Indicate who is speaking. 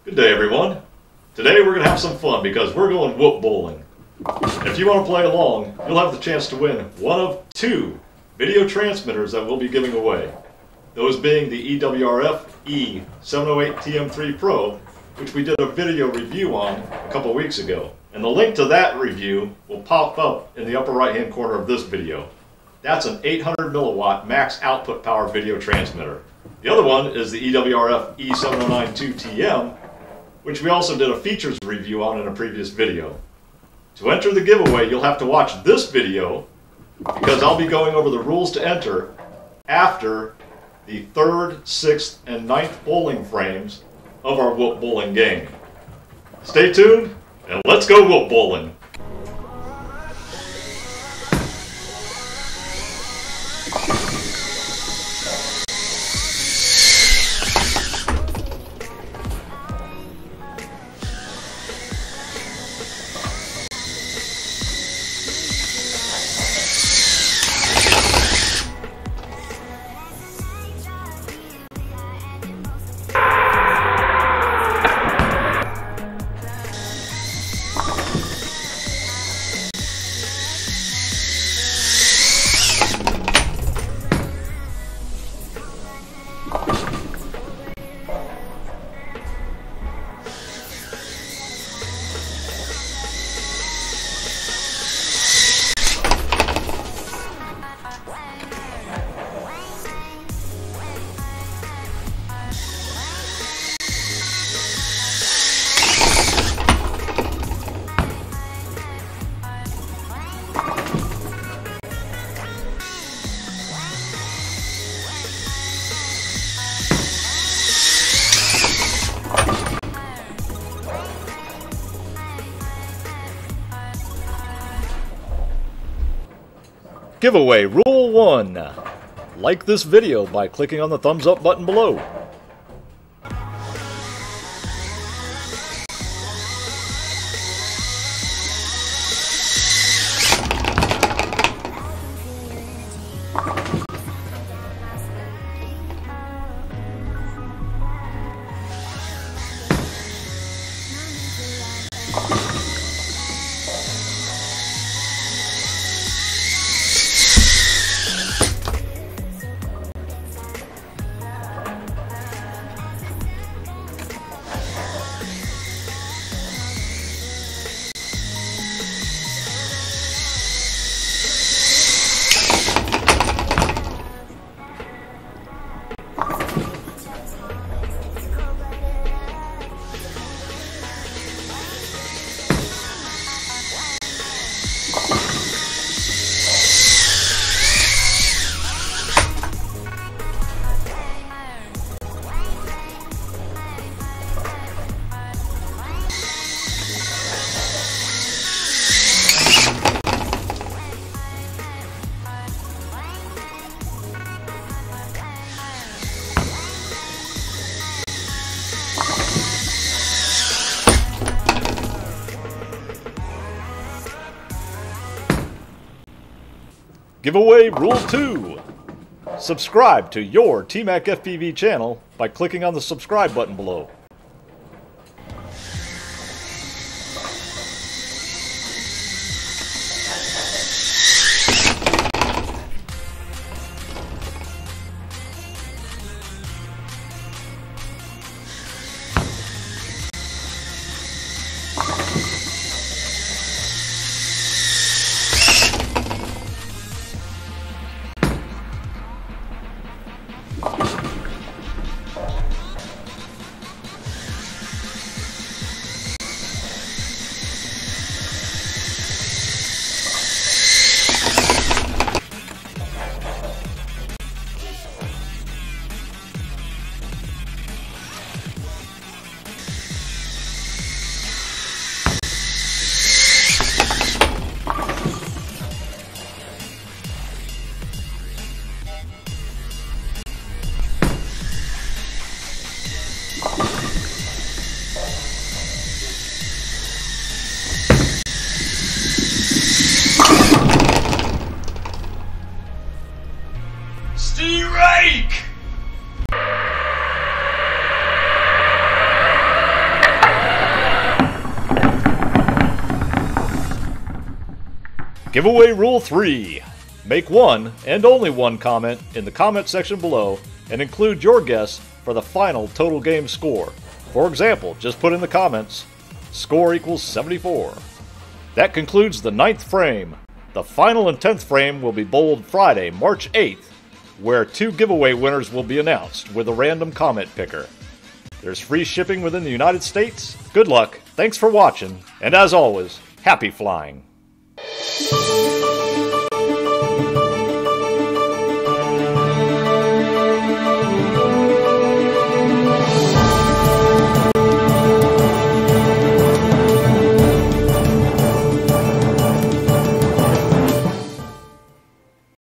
Speaker 1: Good day, everyone. Today we're going to have some fun because we're going whoop bowling. If you want to play along, you'll have the chance to win one of two video transmitters that we'll be giving away. Those being the EWRF E708TM3 Pro, which we did a video review on a couple weeks ago. And the link to that review will pop up in the upper right hand corner of this video. That's an 800 milliwatt max output power video transmitter. The other one is the EWRF E7092TM, which we also did a features review on in a previous video. To enter the giveaway, you'll have to watch this video because I'll be going over the rules to enter after the 3rd, 6th, and 9th bowling frames of our whoop bowling game. Stay tuned and let's go whoop bowling! Giveaway Rule 1. Like this video by clicking on the thumbs up button below. Giveaway Rule 2. Subscribe to your TMac FPV channel by clicking on the subscribe button below. Giveaway Rule 3. Make one, and only one, comment in the comment section below and include your guess for the final total game score. For example, just put in the comments, score equals 74. That concludes the 9th frame. The final and 10th frame will be bowled Friday, March 8th, where 2 giveaway winners will be announced with a random comment picker. There's free shipping within the United States. Good luck, thanks for watching, and as always, happy flying!